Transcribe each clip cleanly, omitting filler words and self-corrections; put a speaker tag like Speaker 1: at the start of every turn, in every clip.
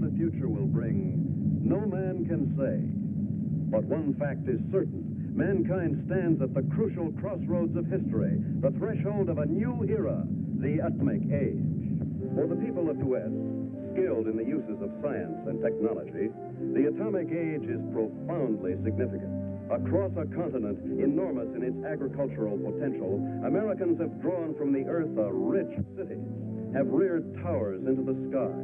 Speaker 1: the future will bring, no man can say. But one fact is certain. Mankind stands at the crucial crossroads of history, the threshold of a new era, the atomic age. For the people of the West, skilled in the uses of science and technology, the atomic age is profoundly significant. Across a continent enormous in its agricultural potential, Americans have drawn from the earth a rich cities, have reared towers into the sky,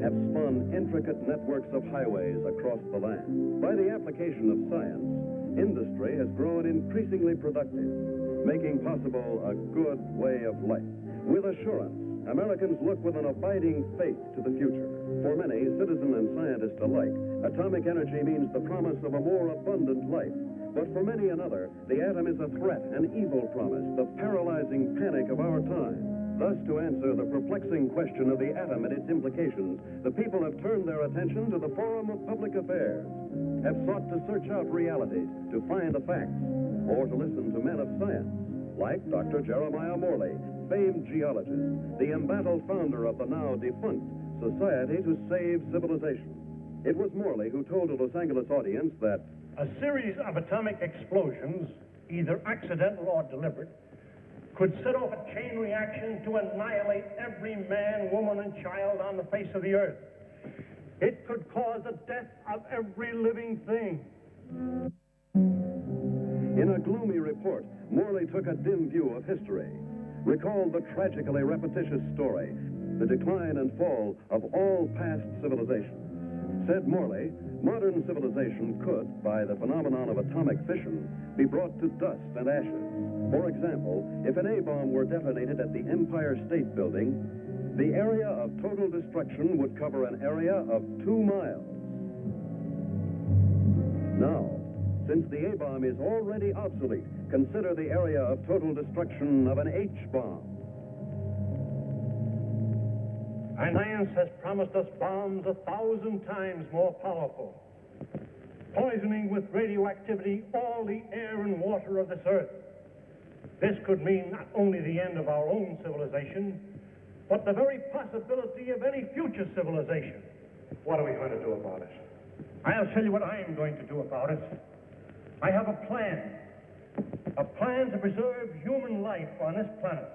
Speaker 1: have spun intricate networks of highways across the land. By the application of science, industry has grown increasingly productive, making possible a good way of life. With assurance, Americans look with an abiding faith to the future. For many, citizen and scientist alike, atomic energy means the promise of a more abundant life. But for many another, the atom is a threat, an evil promise, the paralyzing panic of our time. Thus, to answer the perplexing question of the atom and its implications, the people have turned their attention to the forum of public affairs, have sought to search out realities, to find the facts, or to listen to men of science, like Dr. Jeremiah Morley, famed geologist, the embattled founder of the now defunct Society to Save Civilization. It was Morley who told a Los Angeles audience that
Speaker 2: a series of atomic explosions, either accidental or deliberate, could set off a chain reaction to annihilate every man, woman, and child on the face of the earth. It could cause the death of every living thing.
Speaker 1: In a gloomy report, Morley took a dim view of history, recalled the tragically repetitious story, the decline and fall of all past civilizations. Said Morley, modern civilization could, by the phenomenon of atomic fission, be brought to dust and ashes. For example, if an A-bomb were detonated at the Empire State Building, the area of total destruction would cover an area of 2 miles. Now, since the A-bomb is already obsolete, consider the area of total destruction of an H-bomb.
Speaker 2: Science has promised us bombs 1,000 times more powerful, poisoning with radioactivity all the air and water of this earth. This could mean not only the end of our own civilization, but the very possibility of any future civilization. What are we going to do about it? I'll tell you what I am going to do about it. I have a plan to preserve human life on this planet.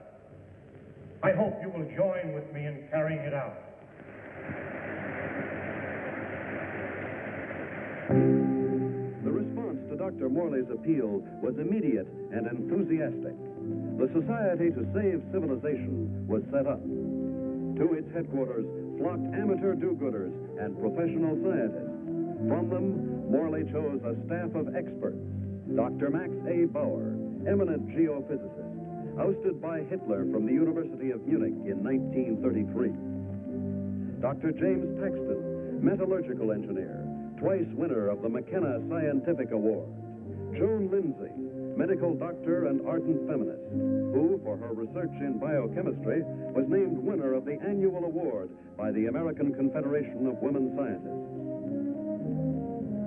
Speaker 2: I hope you will join with me in carrying it out.
Speaker 1: The response to Dr. Morley's appeal was immediate and enthusiastic. The Society to Save Civilization was set up. To its headquarters flocked amateur do-gooders and professional scientists. From them, Morley chose a staff of experts. Dr. Max A. Bauer, eminent geophysicist, ousted by Hitler from the University of Munich in 1933. Dr. James Paxton, metallurgical engineer, twice winner of the McKenna Scientific Award. Joan Lindsay, medical doctor and ardent feminist, who, for her research in biochemistry, was named winner of the annual award by the American Confederation of Women Scientists.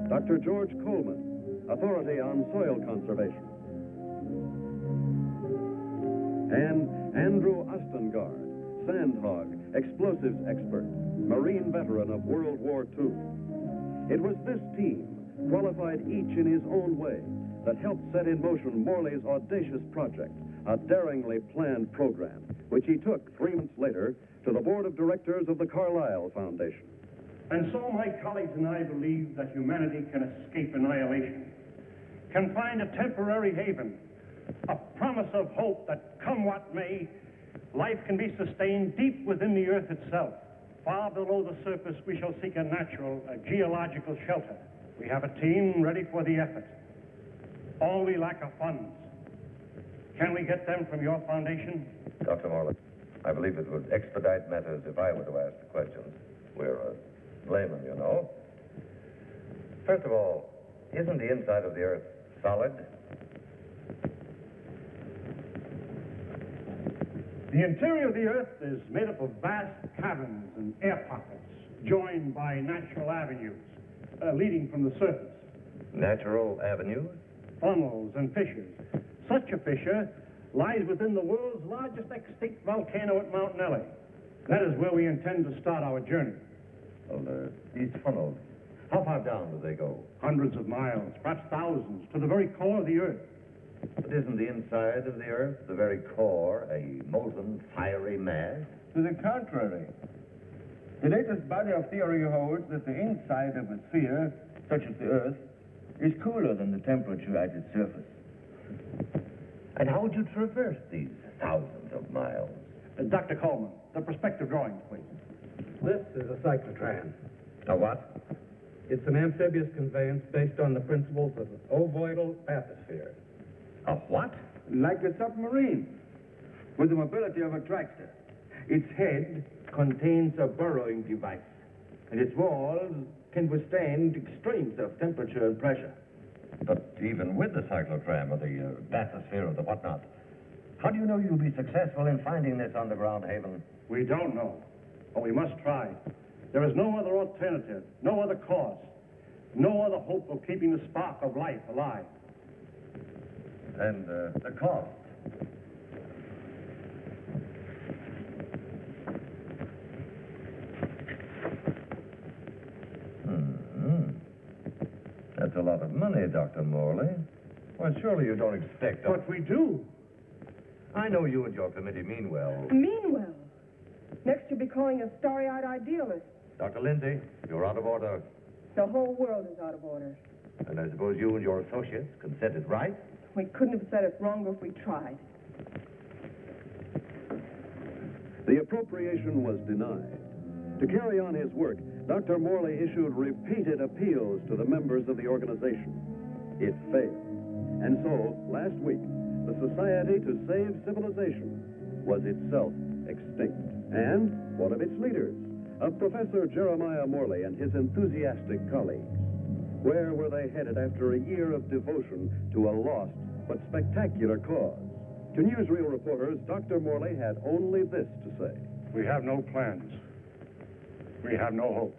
Speaker 1: Dr. George Coleman, authority on soil conservation. And Andrew Ostengard, sandhog, explosives expert, Marine veteran of World War II. It was this team, qualified each in his own way, that helped set in motion Morley's audacious project, a daringly planned program, which he took 3 months later to the board of directors of the Carlyle Foundation.
Speaker 2: And so my colleagues and I believe that humanity can escape annihilation, can find a temporary haven, a promise of hope that, come what may, life can be sustained deep within the earth itself. Far below the surface, we shall seek a natural, geological shelter. We have a team ready for the effort. All we lack are funds. Can we get them from your foundation?
Speaker 3: Dr. Morley, I believe it would expedite matters if I were to ask the questions. We're laymen, you know. First of all, isn't the inside of the earth solid?
Speaker 2: The interior of the earth is made up of vast caverns and air pockets, joined by natural avenues leading from the surface.
Speaker 3: Natural avenues?
Speaker 2: Funnels and fissures. Such a fissure lies within the world's largest extinct volcano at Mount Nelly. That is where we intend to start our journey.
Speaker 3: Well, these funnels, how far down do they go?
Speaker 2: Hundreds of miles, perhaps thousands, to the very core of the Earth.
Speaker 3: But isn't the inside of the Earth, the very core, a molten, fiery mass?
Speaker 4: To the contrary. The latest body of theory holds that the inside of a sphere, such as the Earth, is cooler than the temperature at its surface.
Speaker 3: And how would you traverse these thousands of miles?
Speaker 2: Dr. Coleman, the perspective drawings, please.
Speaker 5: This is a cyclotram.
Speaker 3: A what?
Speaker 5: It's an amphibious conveyance based on the principles of ovoidal bathysphere.
Speaker 3: A what?
Speaker 4: Like a submarine, with the mobility of a tractor. Its head contains a burrowing device, and its walls can withstand extremes of temperature and pressure.
Speaker 3: But even with the cyclotram or the bathysphere or the whatnot, how do you know you'll be successful in finding this underground haven?
Speaker 2: We don't know, but we must try. There is no other alternative, no other cause, no other hope of keeping the spark of life alive.
Speaker 3: And the cost? That's a lot of money, Dr. Morley. Well, surely you don't expect...
Speaker 2: But we do.
Speaker 3: I know you and your committee mean well.
Speaker 6: Mean well. Next you'll be calling us starry-eyed idealists.
Speaker 3: Dr. Lindsay, you're out of order.
Speaker 6: The whole world is out of order.
Speaker 3: And I suppose you and your associates can set it right?
Speaker 6: We couldn't have said it wronger if we tried.
Speaker 1: The appropriation was denied. To carry on his work, Dr. Morley issued repeated appeals to the members of the organization. It failed. And so, last week, the Society to Save Civilization was itself extinct. And one of its leaders, Professor Jeremiah Morley and his enthusiastic colleagues. Where were they headed after a year of devotion to a lost but spectacular cause? To newsreel reporters, Dr. Morley had only this to say.
Speaker 2: We have no plans. We have no hope.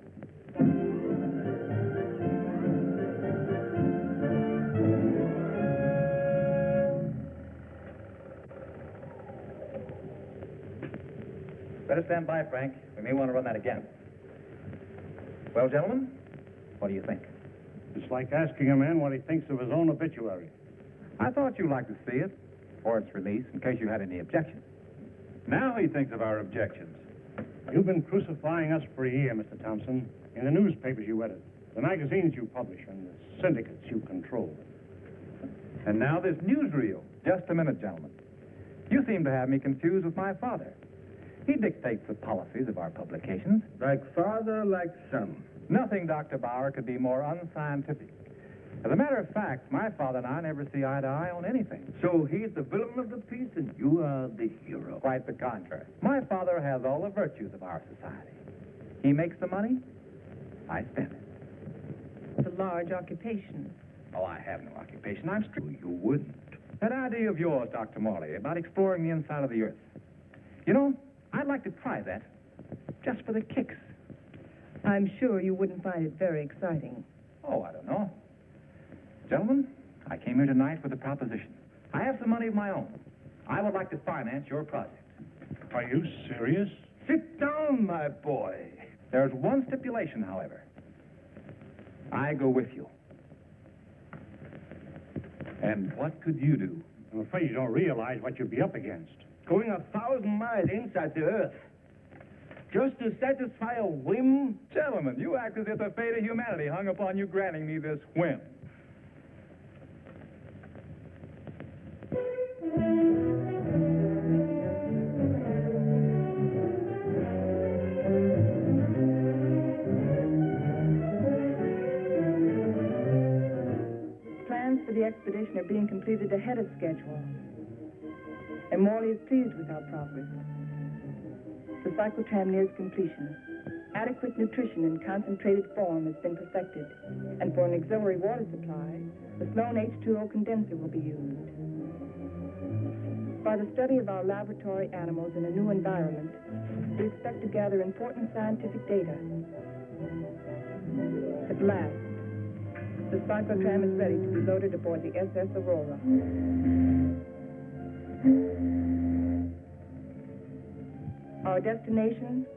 Speaker 7: Better stand by, Frank. We may want to run that again. Well, gentlemen, what do you think?
Speaker 2: It's like asking a man what he thinks of his own obituary.
Speaker 7: I thought you'd like to see it, or its release, in case you had any objections.
Speaker 4: Now he thinks of our objections.
Speaker 2: You've been crucifying us for a year, Mr. Thompson, in the newspapers you edit, the magazines you publish, and the syndicates you control.
Speaker 7: And now this newsreel. Just a minute, gentlemen. You seem to have me confused with my father. He dictates the policies of our publications.
Speaker 4: Like father, like son.
Speaker 7: Nothing, Dr. Bauer, could be more unscientific. As a matter of fact, my father and I never see eye to eye on anything.
Speaker 4: So he's the villain of the piece and you are the hero.
Speaker 7: Quite the contrary. My father has all the virtues of our society. He makes the money, I spend it.
Speaker 6: It's a large occupation.
Speaker 7: Oh, I have no occupation. I'm strict.
Speaker 4: You wouldn't.
Speaker 7: That idea of yours, Dr. Morley, about exploring the inside of the Earth. You know, I'd like to try that, just for the kicks.
Speaker 6: I'm sure you wouldn't find it very exciting.
Speaker 7: Oh, I don't know. Gentlemen, I came here tonight with a proposition. I have some money of my own. I would like to finance your project.
Speaker 2: Are you serious?
Speaker 4: Sit down, my boy.
Speaker 7: There's one stipulation, however. I go with you.
Speaker 4: And what could you do?
Speaker 2: I'm afraid you don't realize what you'd be up against.
Speaker 4: Going 1,000 miles inside the Earth. Just to satisfy a whim?
Speaker 7: Gentlemen, you act as if the fate of humanity hung upon you granting me this whim.
Speaker 6: Plans for the expedition are being completed ahead of schedule. And Morley is pleased with our progress. The cyclotram nears completion. Adequate nutrition in concentrated form has been perfected. And for an auxiliary water supply, the Sloan H2O condenser will be used. By the study of our laboratory animals in a new environment, we expect to gather important scientific data. At last, the cyclotram is ready to be loaded aboard the SS Aurora. Our destination,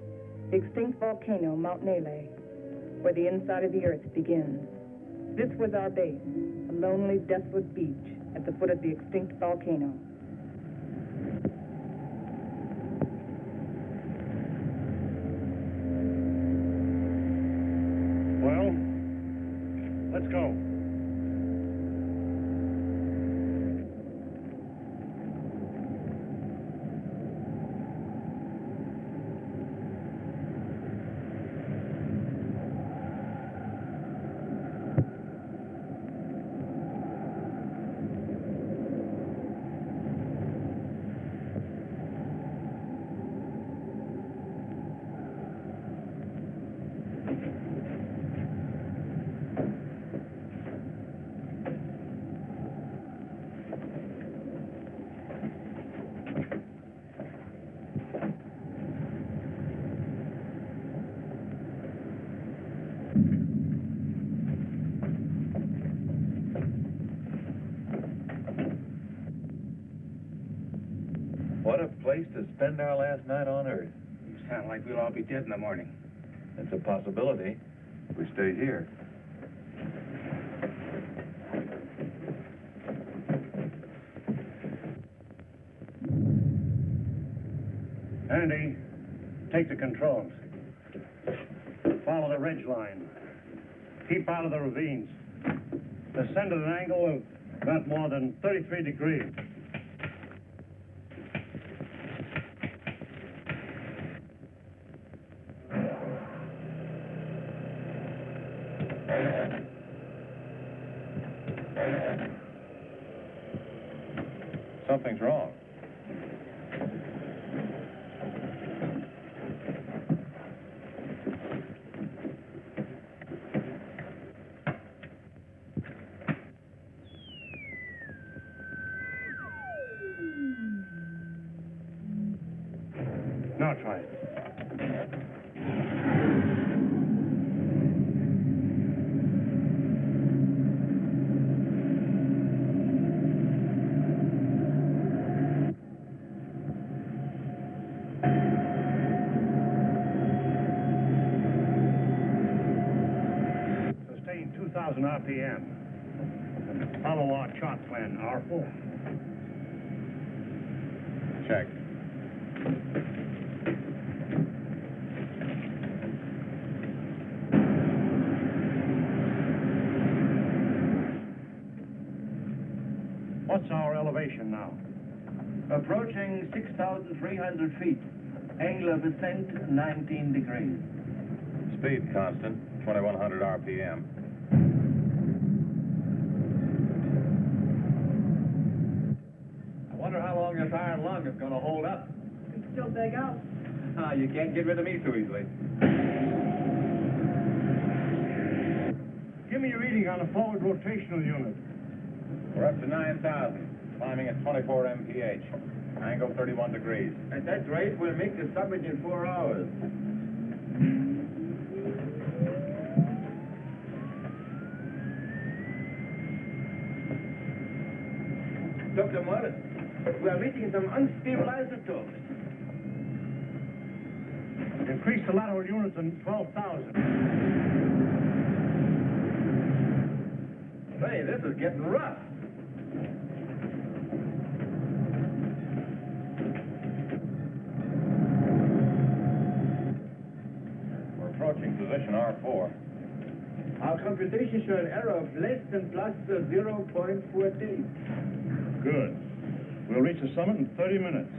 Speaker 6: the extinct volcano, Mount Nele. where the inside of the earth begins. This was our base, a lonely, desolate beach at the foot of the extinct volcano.
Speaker 2: Well, let's go.
Speaker 3: What a place to spend our last night on Earth.
Speaker 4: You sound like we'll all be dead in the morning.
Speaker 3: It's a possibility if we stay here.
Speaker 2: Andy, take the controls. Follow the ridge line. Keep out of the ravines. Descend at an angle of not more than 33 degrees.
Speaker 3: Something's wrong.
Speaker 2: Now try it. Sustain 2,000 RPM. Follow our chart plan, R4.
Speaker 3: Check.
Speaker 2: What's our elevation now?
Speaker 4: Approaching 6,300 feet. Angle of ascent, 19 degrees.
Speaker 3: Speed constant, 2,100 RPM.
Speaker 7: I wonder how long this iron lung is going to hold up.
Speaker 6: You can still dig out.
Speaker 7: You can't get rid of me so easily.
Speaker 2: Give me a reading on the forward rotational unit.
Speaker 3: We're up to 9,000, climbing at 24 mph. Angle 31 degrees.
Speaker 4: At that rate, we'll make the summit in 4 hours. Dr. Morris, we are meeting some unstable isotopes.
Speaker 2: Increase the lateral units to 12,000.
Speaker 4: Hey, this is getting rough.
Speaker 3: We're approaching position R4.
Speaker 4: Our computations show an error of less than plus 0.14.
Speaker 2: Good. We'll reach the summit in 30 minutes.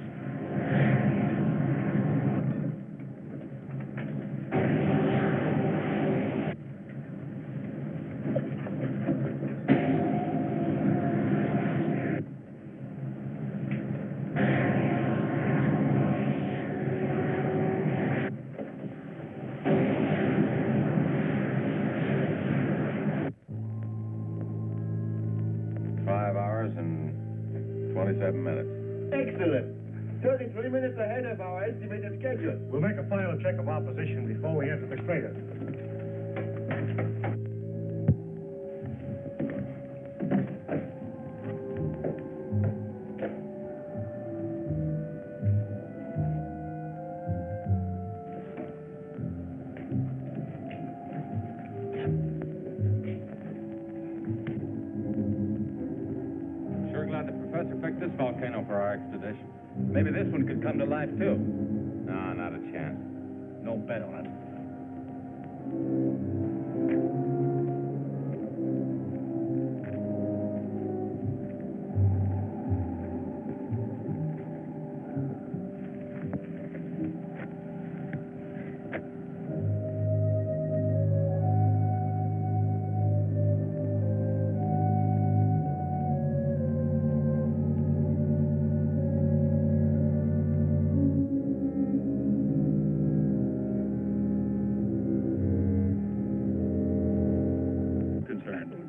Speaker 3: And 27 minutes.
Speaker 4: Excellent. 33 minutes ahead of our estimated schedule.
Speaker 2: We'll make a final check of our position before we enter the crater.
Speaker 7: volcano for our expedition. Maybe this one could come to life, too. No, not a chance.
Speaker 2: No bet on it.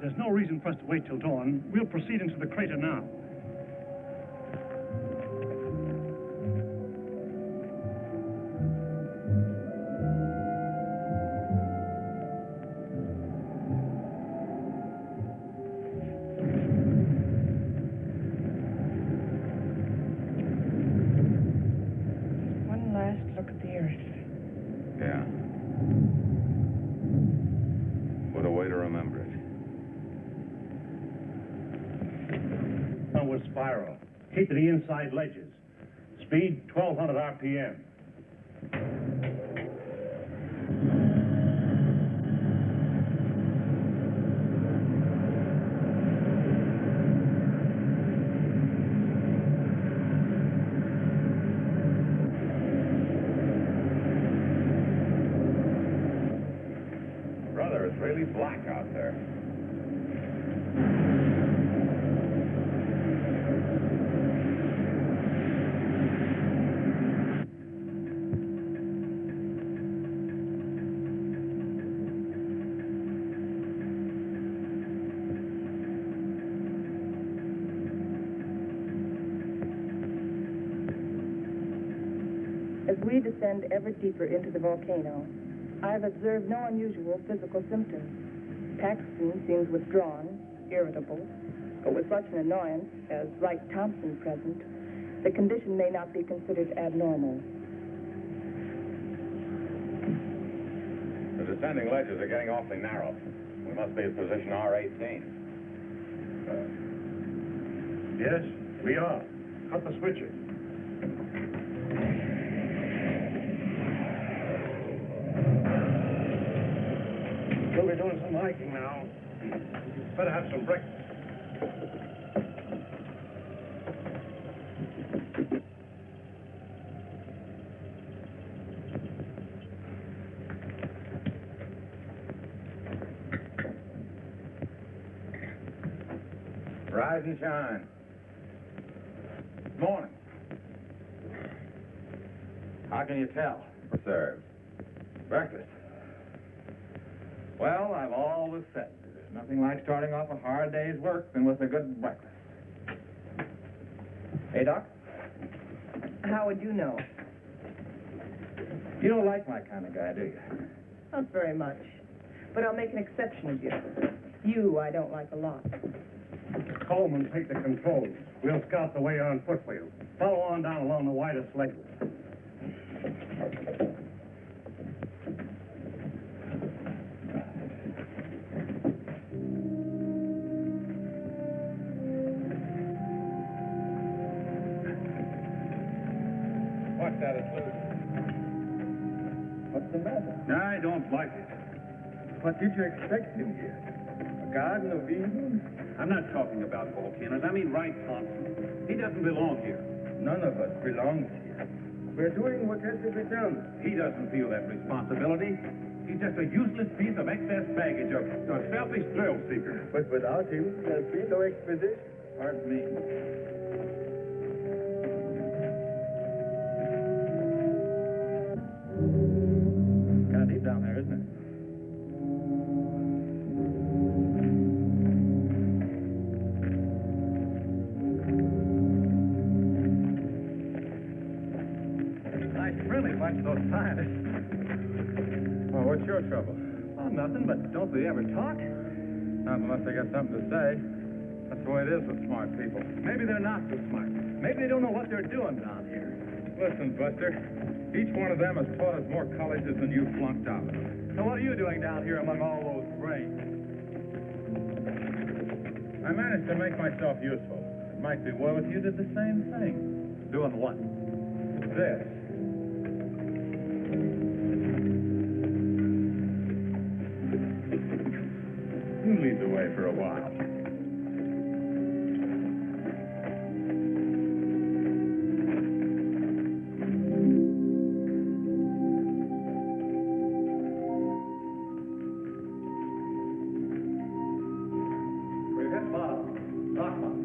Speaker 2: There's no reason for us to wait till dawn. We'll proceed into the crater now.
Speaker 6: One last look at the Earth.
Speaker 7: Yeah. What a way to remember it.
Speaker 2: Downward spiral. Keep to the inside ledges. Speed 1,200 RPM.
Speaker 7: Brother, it's really black out there.
Speaker 6: As we descend ever deeper into the volcano, I have observed no unusual physical symptoms. Paxton seems withdrawn, irritable, but with such an annoyance as Wright Thompson present, the condition may not be considered abnormal.
Speaker 7: The descending ledges are getting awfully narrow. We must be at position R18.
Speaker 2: Yes, we are. Cut the switcher. We'll be doing some hiking now. Better have some breakfast.
Speaker 7: Rise and shine. Morning. How can you tell? Reserved. Breakfast. Well, I've always said there's nothing like starting off a hard day's work than with a good breakfast. Hey, Doc?
Speaker 6: How would you know?
Speaker 7: You don't like my kind of guy, do you?
Speaker 6: Not very much. But I'll make an exception of you. You I don't like a lot.
Speaker 2: Coleman, take the controls. We'll scout the way on foot for you. Follow on down along the widest ledges.
Speaker 7: What's that, it's loose?
Speaker 4: What's the matter?
Speaker 2: I don't like it.
Speaker 4: What did you expect him here? A Garden of Eden?
Speaker 5: I'm not talking about volcanoes. I mean Wright Thompson. He doesn't belong here.
Speaker 4: None of us belongs here. We're doing what has to be done.
Speaker 5: He doesn't feel that responsibility. He's just a useless piece of excess baggage, a selfish thrill seeker.
Speaker 4: But without him, there'll be no expedition.
Speaker 5: Pardon me.
Speaker 7: Kind of deep down there, isn't it?
Speaker 5: Nice really bunch of those scientists.
Speaker 7: Well, what's your trouble?
Speaker 5: Oh, nothing, but don't they ever talk?
Speaker 7: Not unless they got something to say. That's the way it is with smart people.
Speaker 5: Maybe they're not so smart. Maybe they don't know what they're doing down here.
Speaker 7: Listen, Buster, each one of them has taught us more colleges than you flunked out.
Speaker 5: So what are you doing down here among all those brains?
Speaker 7: I managed to make myself useful.
Speaker 5: Might be well if you did the same thing.
Speaker 7: Doing what?
Speaker 5: This. You lead the way for a while.
Speaker 7: We've hit bottom. Rock bottom.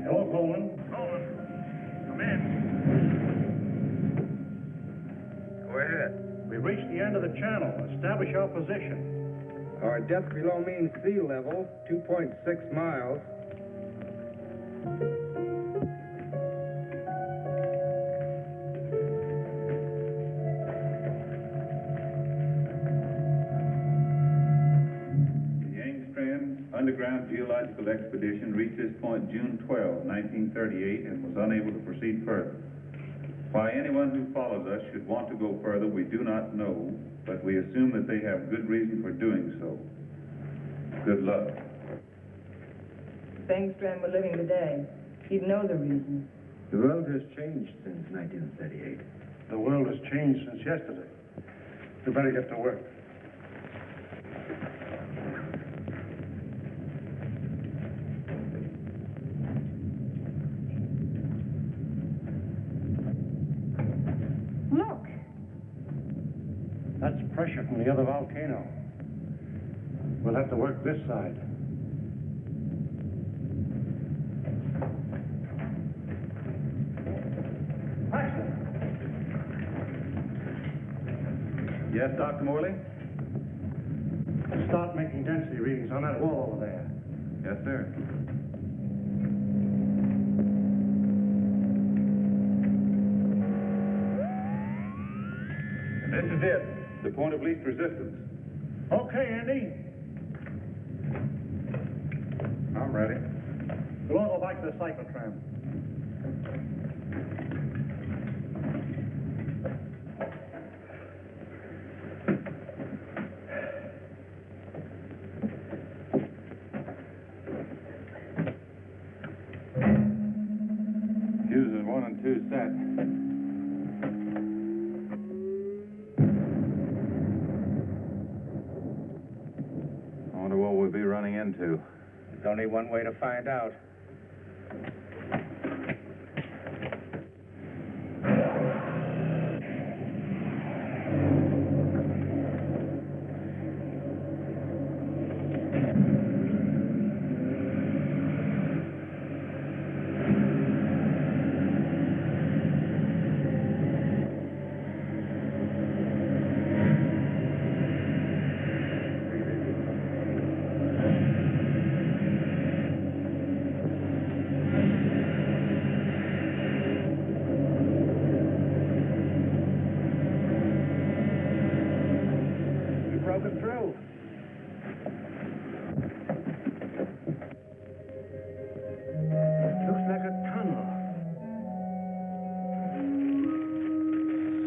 Speaker 2: Hello, Coleman. Coleman, come in.
Speaker 4: Go ahead.
Speaker 2: We reached the end of the channel. Establish our position.
Speaker 4: Our depth below mean sea level, 2.6 miles.
Speaker 5: The Angstrom Underground Geological Expedition reached this point June 12, 1938, and was unable to proceed further. Why anyone who follows us should want to go further, we do not know, but we assume that they have good reason for doing so. Good luck.
Speaker 6: If Engstrom were living today, he'd know the reason.
Speaker 4: The world has changed since 1938.
Speaker 2: The world has changed since yesterday. We better get to work.
Speaker 6: Look!
Speaker 2: That's pressure from the other volcano. We'll have to work this side.
Speaker 5: Yes, Dr. Morley?
Speaker 2: Start making density readings on that wall over there.
Speaker 5: Yes, sir. This is it. The point of least resistance.
Speaker 2: Okay, Andy.
Speaker 5: I'm ready.
Speaker 2: We'll all go back to the cyclotram.
Speaker 5: Fuses 1 and 2 set. I wonder what we'll be running into.
Speaker 4: There's only one way to find out.
Speaker 2: Broken through. Looks like a tunnel.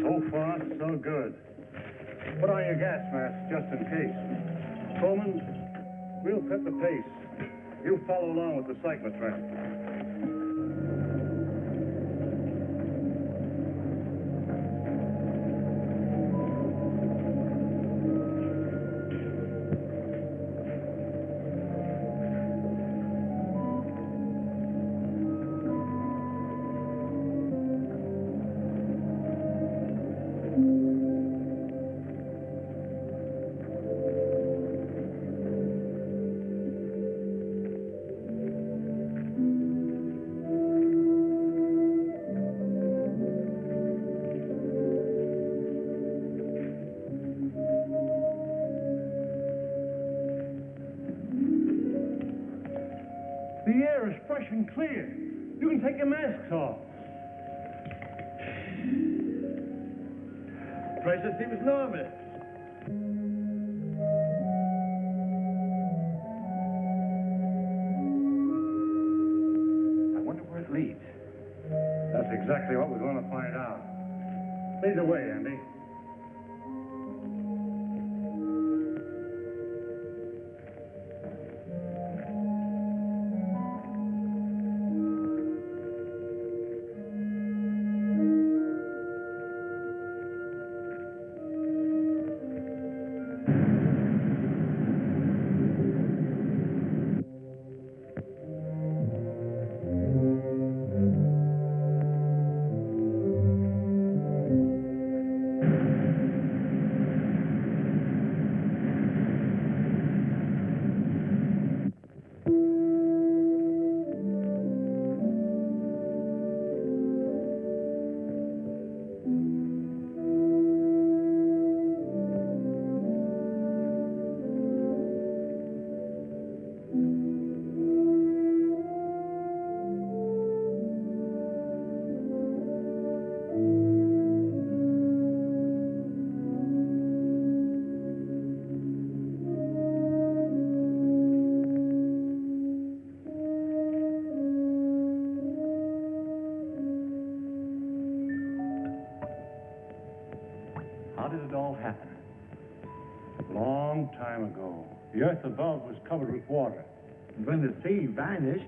Speaker 2: So far, so good. Put on your gas mask just in case. Coleman, we'll set the pace. You follow along with the cyclotram. The air is fresh and clear. You can take your masks off. Pressure seems normal.
Speaker 7: I wonder where it leads.
Speaker 2: That's exactly what we're going to find out. Lead the way, Andy.
Speaker 7: how did it all happen?
Speaker 2: Long time ago, the earth above was covered with water.
Speaker 4: And when the sea vanished,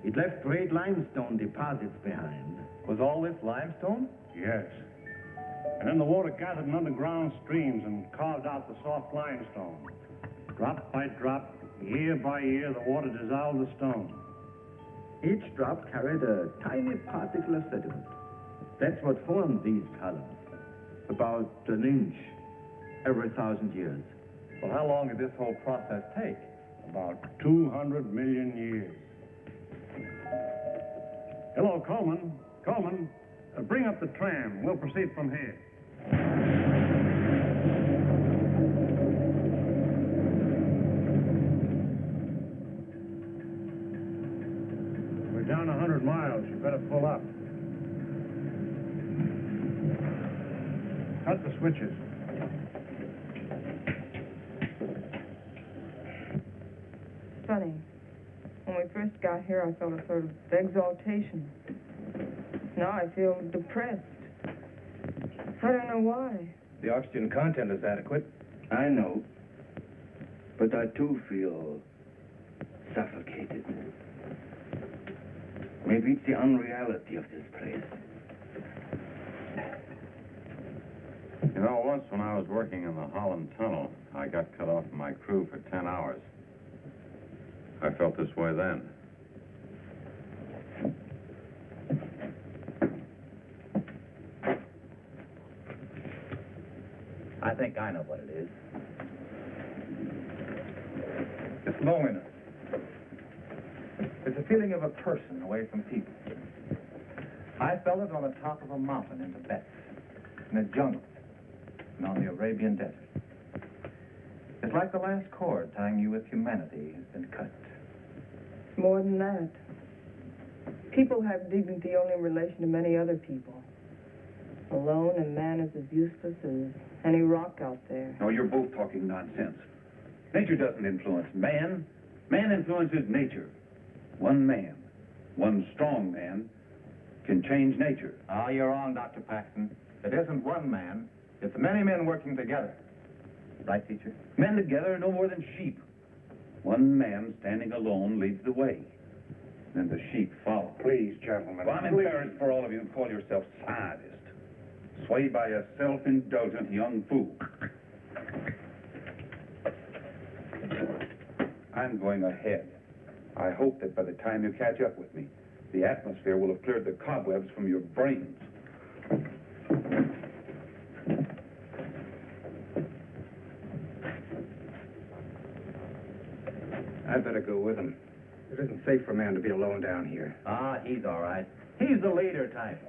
Speaker 4: it left great limestone deposits behind.
Speaker 7: Was all this limestone?
Speaker 2: Yes. And then the water gathered in underground streams and carved out the soft limestone. Drop by drop, year by year, the water dissolved the stone.
Speaker 4: Each drop carried a tiny particle of sediment. That's what formed these columns. About an inch every 1,000 years.
Speaker 7: Well, how long did this whole process take?
Speaker 2: About 200 million years. Hello, Coleman. Coleman, bring up the tram. We'll proceed from here. We're down 100 miles. You better pull up. Cut the switches.
Speaker 6: Funny. When we first got here, I felt a sort of exaltation. Now I feel depressed. I don't know why.
Speaker 4: The oxygen content is adequate. I know. But I too feel suffocated. Maybe it's the unreality of this place.
Speaker 5: You know, once when I was working in the Holland Tunnel, I got cut off from my crew for 10 hours. I felt this way then.
Speaker 8: I think I know what it is.
Speaker 7: It's loneliness. It's a feeling of a person away from people. I felt it on the top of a mountain in Tibet, in a jungle, and on the Arabian desert. It's like the last cord tying you with humanity has been cut.
Speaker 6: It's more than that. People have dignity only in relation to many other people. Alone, a man is as useless as any rock out there.
Speaker 9: No, you're both talking nonsense. Nature doesn't influence man. Man influences nature. One man, one strong man, can change nature.
Speaker 7: Oh, you're wrong, Dr. Paxton. It isn't one man. It's many men working together. Right, teacher?
Speaker 9: Men together are no more than sheep. One man standing alone leads the way. Then the sheep follow.
Speaker 2: Please, gentlemen.
Speaker 9: Well, I'm embarrassed for all of you who call yourselves scientists. Swayed by a self-indulgent young fool. I'm going ahead. I hope that by the time you catch up with me, the atmosphere will have cleared the cobwebs from your brains.
Speaker 4: I'd better go with him. It isn't safe for a man to be alone down here.
Speaker 8: Ah, he's all right. He's the leader type.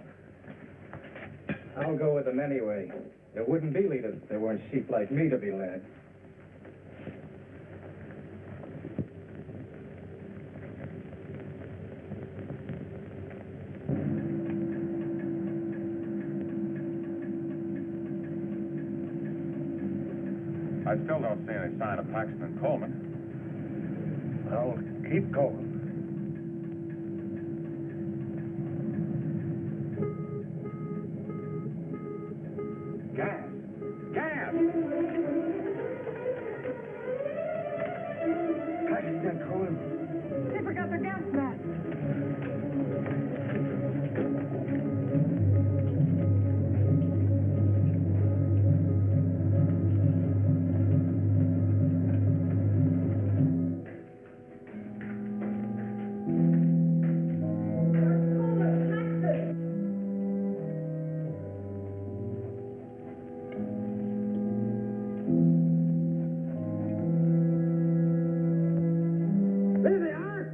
Speaker 4: I'll go with them anyway. There wouldn't be leaders if there weren't sheep like me to be led.
Speaker 5: I still don't see any sign of Paxton and Coleman.
Speaker 2: Well, keep going.
Speaker 9: Gas! Gas!
Speaker 4: Paxton and Coleman.
Speaker 6: They forgot their gas mask.
Speaker 4: There they are!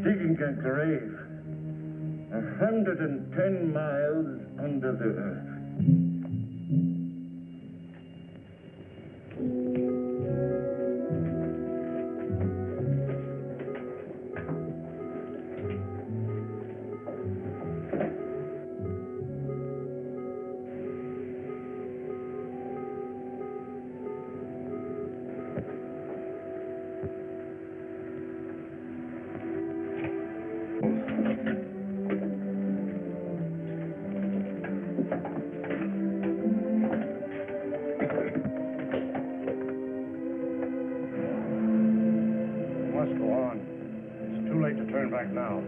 Speaker 2: Digging a grave 110 miles under the earth. Go on. It's too late to turn back now.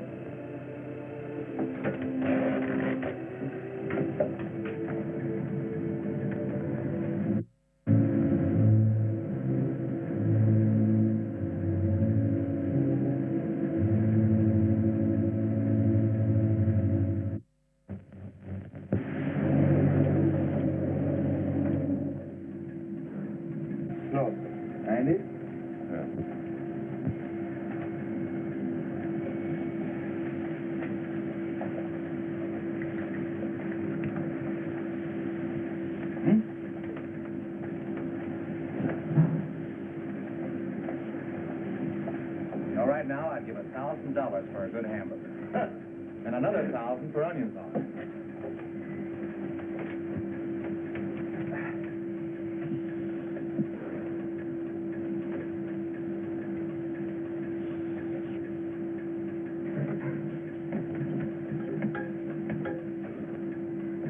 Speaker 2: No.
Speaker 4: Andy?
Speaker 7: You know, right now, I'd give $1,000 for a good hamburger. And another 1,000 for onions on it.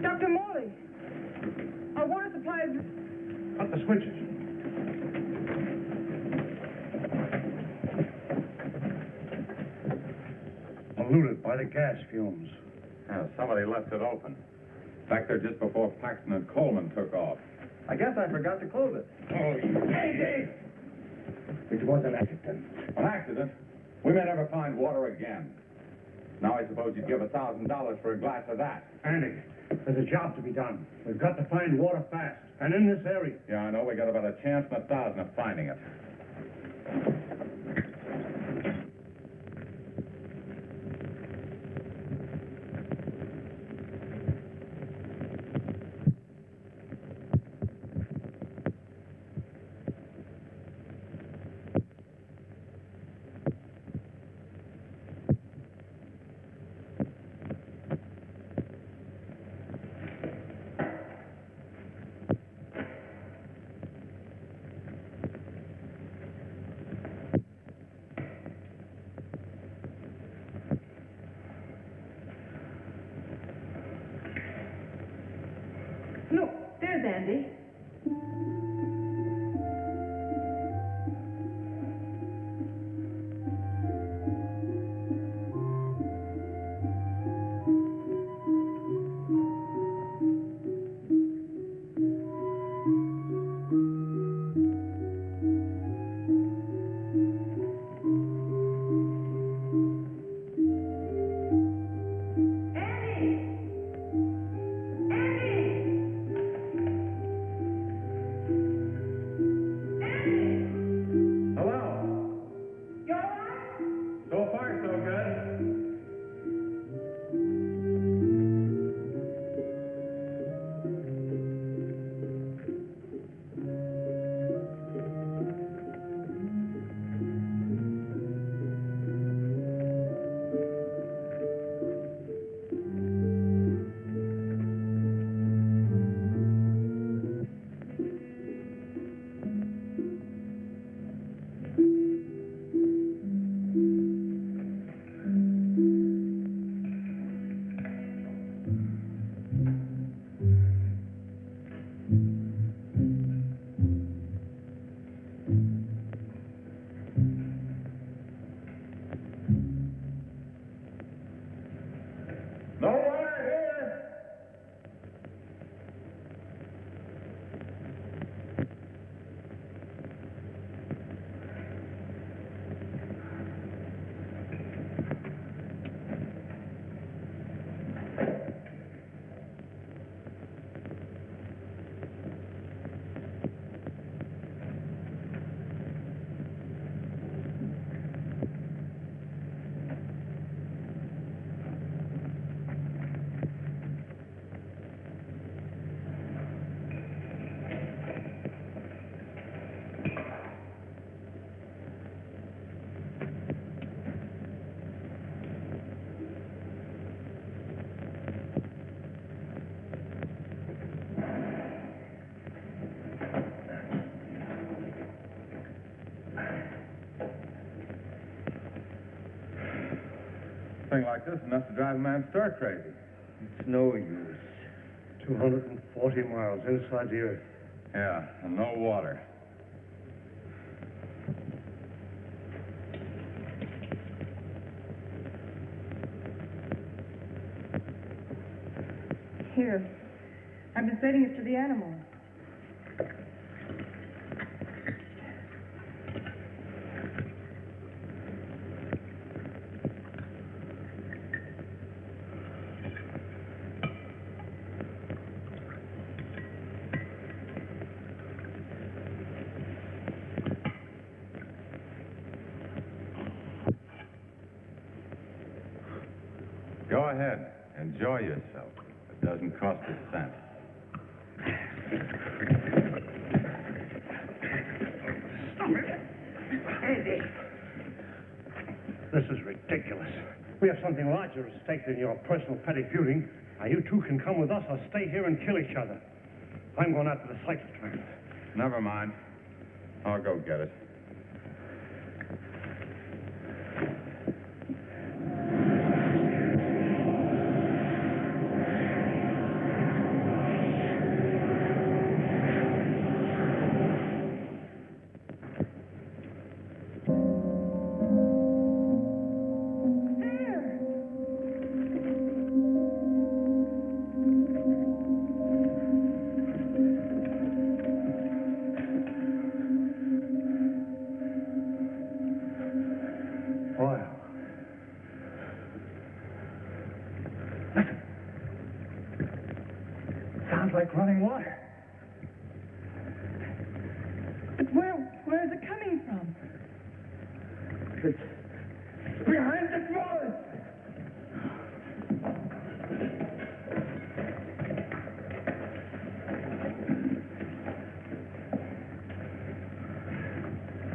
Speaker 6: Dr. Morley, our water supply is...
Speaker 2: Cut the switches. Polluted by the gas fumes.
Speaker 9: Yeah, somebody left it open. Back there just before Paxton and Coleman took off.
Speaker 7: I guess I forgot to close it.
Speaker 4: It was an accident.
Speaker 9: An accident? We may never find water again. Now I suppose you'd give $1,000 for a glass of that.
Speaker 2: Andy, there's a job to be done. We've got to find water fast, and in this area.
Speaker 9: Yeah, I know. We got about a chance in 1,000 of finding it.
Speaker 6: Look, there's Andy.
Speaker 9: Hello?
Speaker 6: You all right?
Speaker 9: So far, so good. No water here. Thing like this enough to drive a man stark crazy.
Speaker 2: It's no use. 240 miles inside the earth.
Speaker 9: Yeah, and no water.
Speaker 6: Here. I've been feeding it to the animals.
Speaker 7: Go ahead. Enjoy yourself. It doesn't cost a cent.
Speaker 2: Andy! This is ridiculous. We have something larger at stake than your personal petty feuding. Now, you two can come with us or stay here and kill each other. I'm going after the cyclotron.
Speaker 7: Never mind. I'll go get it.
Speaker 2: Oil. Listen. Sounds like running water.
Speaker 6: But where is it coming from?
Speaker 2: It's behind the wall.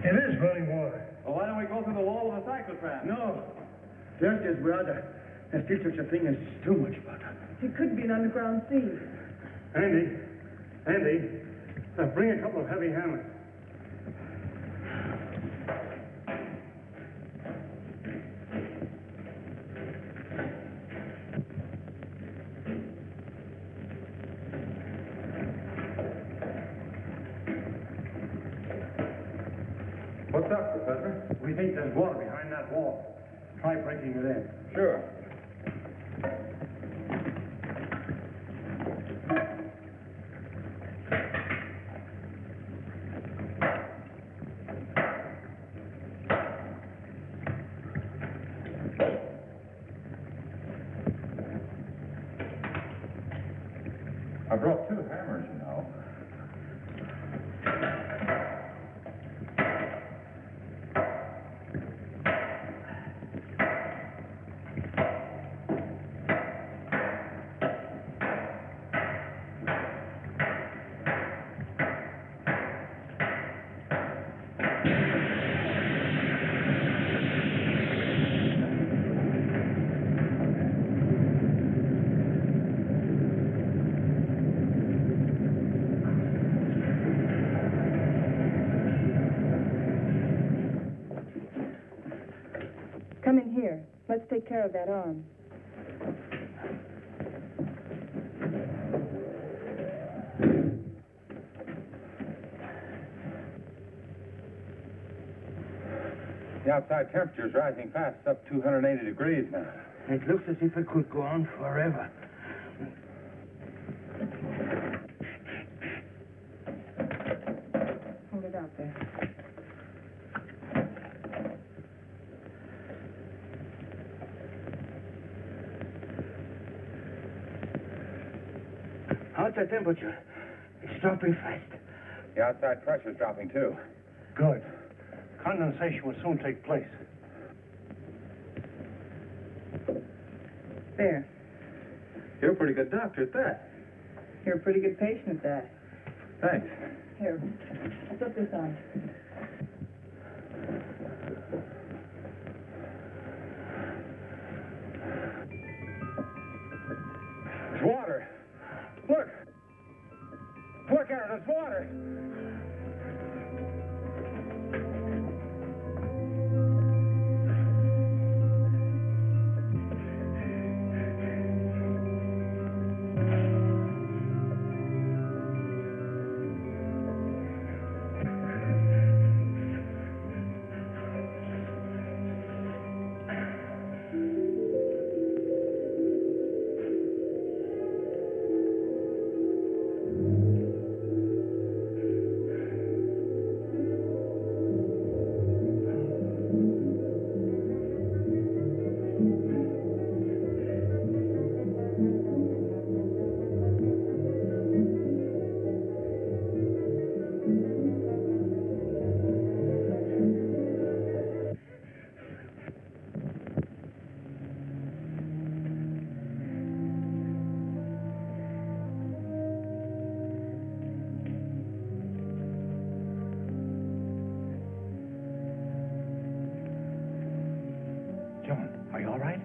Speaker 2: It is running water.
Speaker 7: Well, why don't we go through the wall of the cyclotron?
Speaker 2: No. Just as brother. There's still such a thing as too much butter.
Speaker 6: It could be an underground sea.
Speaker 2: Andy, bring a couple of heavy hammers.
Speaker 7: What's up, Professor?
Speaker 2: We think there's water behind that wall. Try breaking it in.
Speaker 7: Sure. I brought 2 hammers, you know.
Speaker 6: Come in here. Let's take care of that arm.
Speaker 7: The outside temperature's rising fast. It's up 280 degrees now.
Speaker 2: It looks as if it could go on forever.
Speaker 6: Hold it out there.
Speaker 2: How's the temperature? It's dropping fast.
Speaker 7: The outside pressure's dropping, too.
Speaker 2: Good. Condensation will soon take place.
Speaker 6: There.
Speaker 7: You're a pretty good doctor at that.
Speaker 6: You're a pretty good patient at that.
Speaker 7: Thanks.
Speaker 6: Here. I'll put this on.
Speaker 7: There's water. Look. Look, Aaron, there's water. Joan, are you all right?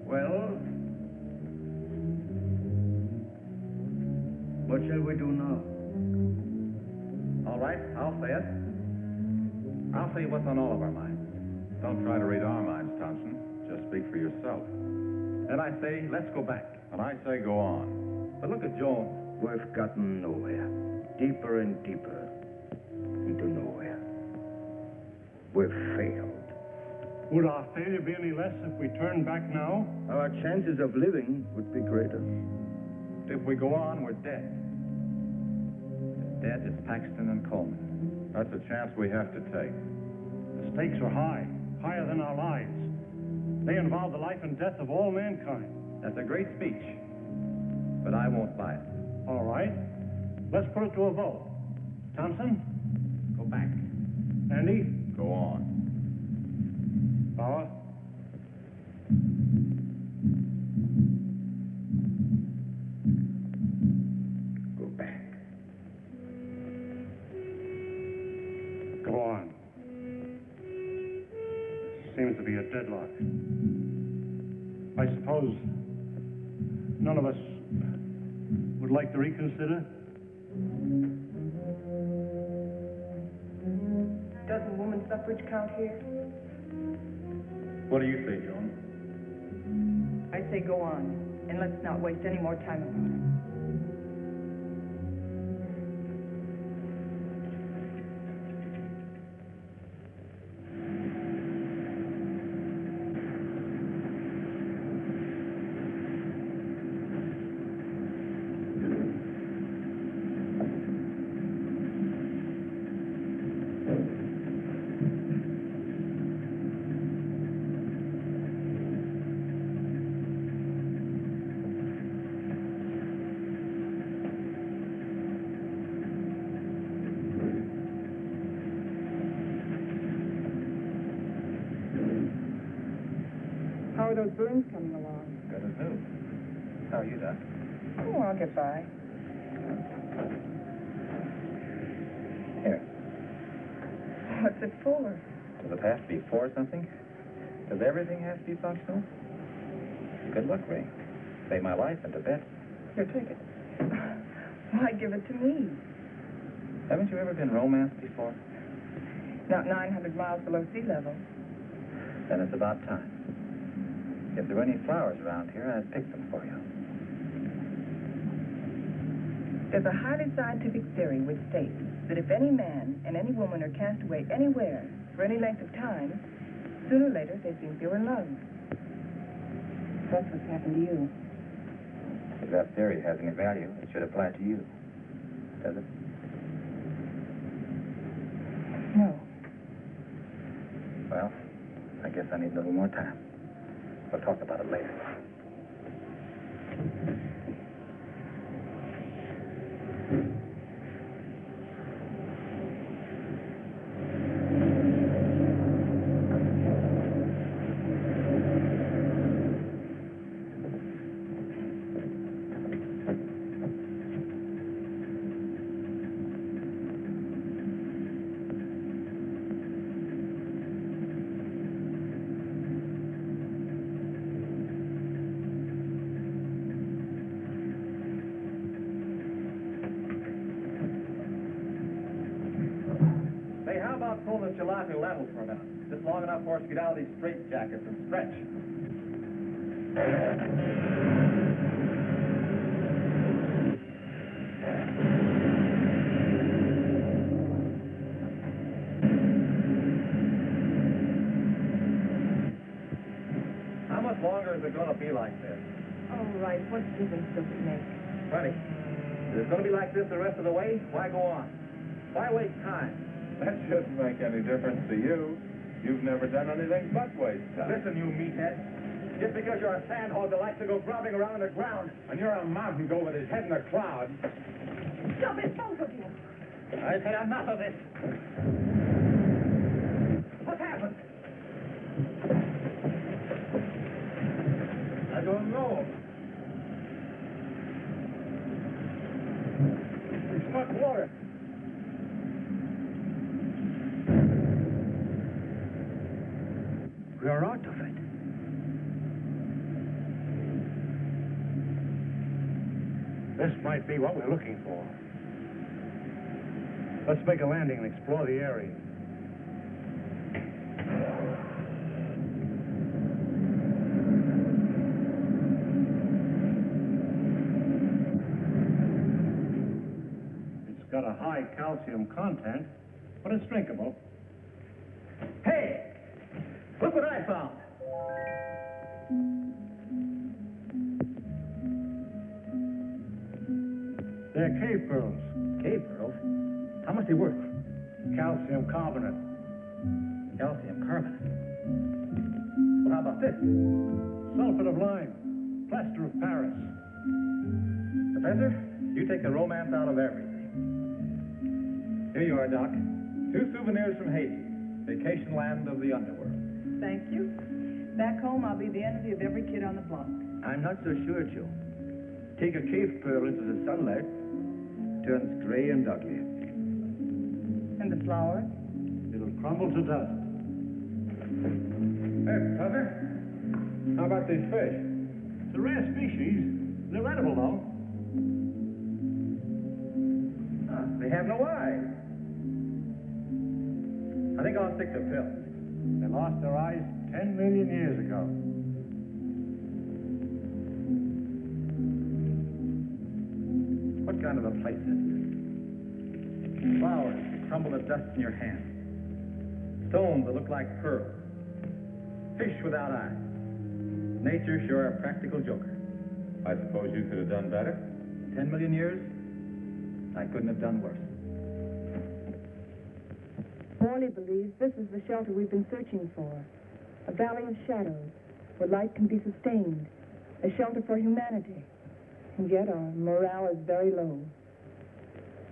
Speaker 4: Well, what shall we do now?
Speaker 7: All right, I'll say it. I'll say what's on all of our minds.
Speaker 9: Don't try to read our minds, Thompson. Just speak for yourself.
Speaker 7: And I say, let's go back.
Speaker 9: And I say go on.
Speaker 7: But look at Joan.
Speaker 4: We've gotten nowhere. Deeper and deeper into nowhere. We've failed.
Speaker 2: Would our failure be any less if we turn back now?
Speaker 4: Our chances of living would be greater.
Speaker 7: If we go on, we're dead. Dead is Paxton and Coleman.
Speaker 9: That's a chance we have to take.
Speaker 2: The stakes are high, higher than our lives. They involve the life and death of all mankind.
Speaker 7: That's a great speech. But I won't buy it.
Speaker 2: All right. Let's put it to a vote. Thompson?
Speaker 7: Go back.
Speaker 2: Andy?
Speaker 9: Go on.
Speaker 2: Bauer?
Speaker 4: Go back.
Speaker 2: Go on. Seems to be a deadlock. I suppose none of us would like to reconsider?
Speaker 6: Doesn't woman suffrage count here?
Speaker 7: What do you say, Joan?
Speaker 6: I say go on, and let's not waste any more time about it. How are those burns coming along?
Speaker 7: Good as new. How are you, Doc?
Speaker 6: Oh, I'll get by.
Speaker 7: Here.
Speaker 6: What's it for?
Speaker 7: Does it have to be for something? Does everything have to be functional? Good luck, Ray. Saved my life in Tibet. Here, take it.
Speaker 6: Why give it to me?
Speaker 7: Haven't you ever been romanced before?
Speaker 6: Not 900 miles below sea level.
Speaker 7: Then it's about time. If there were any flowers around here, I'd pick them for you.
Speaker 6: There's a highly scientific theory which states that if any man and any woman are cast away anywhere for any length of time, sooner or later they seem to in love. That's what's happened to you.
Speaker 7: If that theory has any value, it should apply to you. Does it?
Speaker 6: No.
Speaker 7: Well, I guess I need a little more time. We'll talk about it later. How about pulling the jalopy level for a minute? Just long enough for us to get out of these straitjackets and stretch. How much longer is it going to be like this?
Speaker 6: All right, what difference does it make?
Speaker 7: Plenty. If it's going to be like this the rest of the way, why go on? Why waste time?
Speaker 9: That shouldn't make any difference to you. You've never done anything but waste time.
Speaker 7: Listen, you meathead. Just because you're a sandhog that likes to go grubbing around the ground,
Speaker 9: And you're a mountain goat with his head in a cloud.
Speaker 6: Stop it, both of you!
Speaker 8: I've had enough of this. What happened?
Speaker 2: I don't know. It's not water.
Speaker 4: We're out of it.
Speaker 2: This might be what we're looking for. Let's make a landing and explore the area. It's got a high calcium content, but it's drinkable.
Speaker 8: Hey! Look what I found.
Speaker 2: They're cave pearls.
Speaker 8: Cave pearls? How much they worth?
Speaker 2: Calcium carbonate.
Speaker 8: Calcium carbonate. Well, how about this?
Speaker 2: Sulfate of lime. Plaster of Paris.
Speaker 8: Professor, you take the romance out of everything. Here you are, Doc. 2 souvenirs from Haiti, vacation land of the underworld.
Speaker 6: Thank you. Back home, I'll be the envy of every kid on the block.
Speaker 7: I'm not so sure, Joe. Take a cave pearl into the sunlight, turns gray and ugly.
Speaker 6: And the flowers?
Speaker 2: It'll crumble to dust.
Speaker 4: Hey, Professor, how about these fish?
Speaker 2: It's a rare species. They're edible, though.
Speaker 8: They have no eyes. I think I'll stick to pills.
Speaker 2: They lost their eyes 10 million years ago.
Speaker 8: What kind of a place is this? Flowers that crumble to dust in your hand. Stones that look like pearls. Fish without eyes. Nature sure a practical joker.
Speaker 9: I suppose you could have done better?
Speaker 8: 10 million years? I couldn't have done worse.
Speaker 6: Morley believes this is the shelter we've been searching for. A valley of shadows, where light can be sustained. A shelter for humanity. And yet our morale is very low.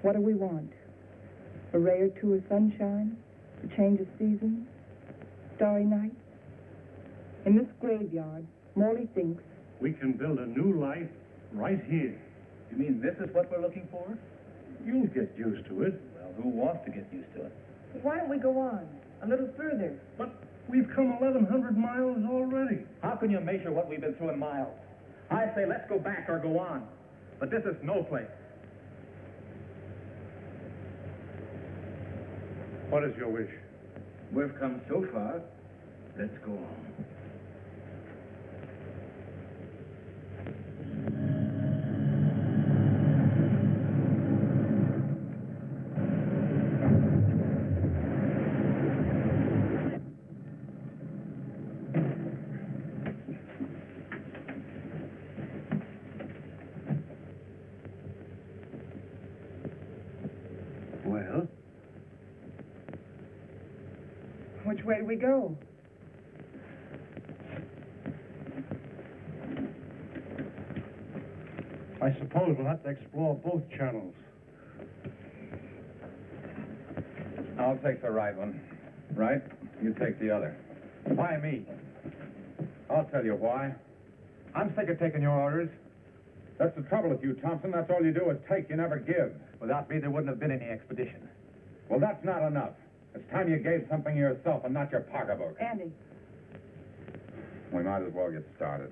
Speaker 6: What do we want? A ray or two of sunshine? A change of seasons? Starry nights? In this graveyard, Morley thinks
Speaker 2: We can build a new life right here.
Speaker 8: You mean this is what we're looking for?
Speaker 2: You'll get used to it.
Speaker 8: Well, who wants to get used to it?
Speaker 6: why don't we go on? A little further.
Speaker 2: But we've come 1,100 miles already.
Speaker 8: How can you measure what we've been through in miles? I say let's go back or go on. But this is no place.
Speaker 2: What is your wish?
Speaker 7: We've come so far, let's go on.
Speaker 2: Well?
Speaker 6: Which way do we go?
Speaker 2: I suppose we'll have to explore both channels.
Speaker 9: I'll take the right one. Right? You take the other.
Speaker 7: Why me? I'll tell you why. I'm sick of taking your orders.
Speaker 9: That's the trouble with you, Thompson. That's all you do is take, you never give.
Speaker 7: Without me, there wouldn't have been any expedition.
Speaker 9: Well, that's not enough. It's time you gave something yourself and not your pocketbook.
Speaker 6: Andy.
Speaker 9: We might as well get started.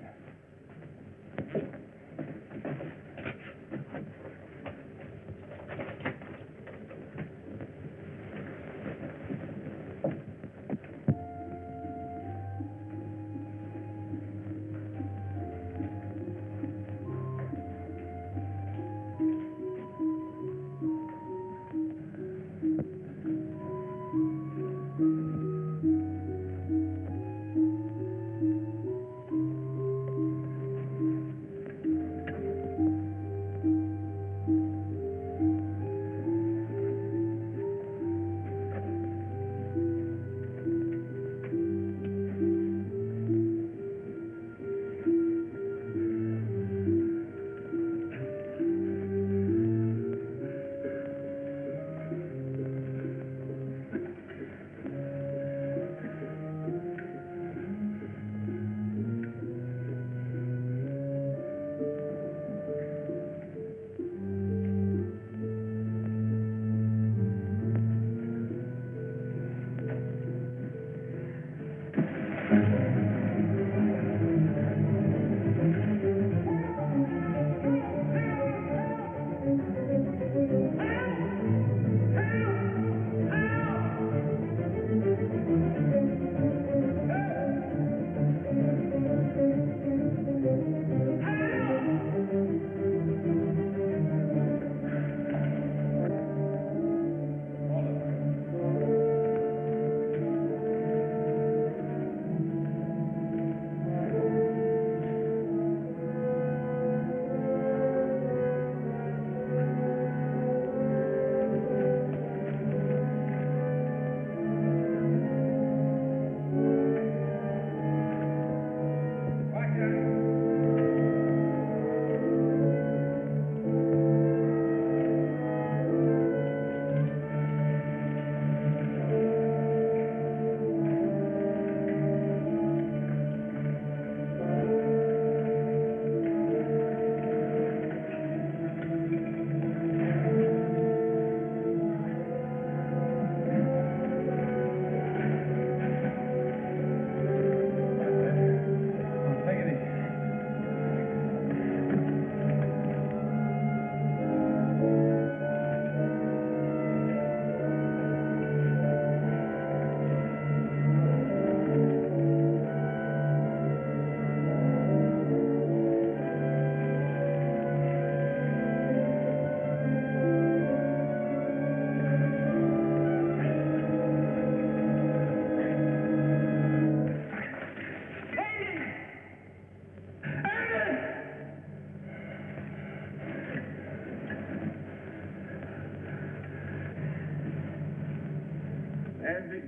Speaker 5: Andy.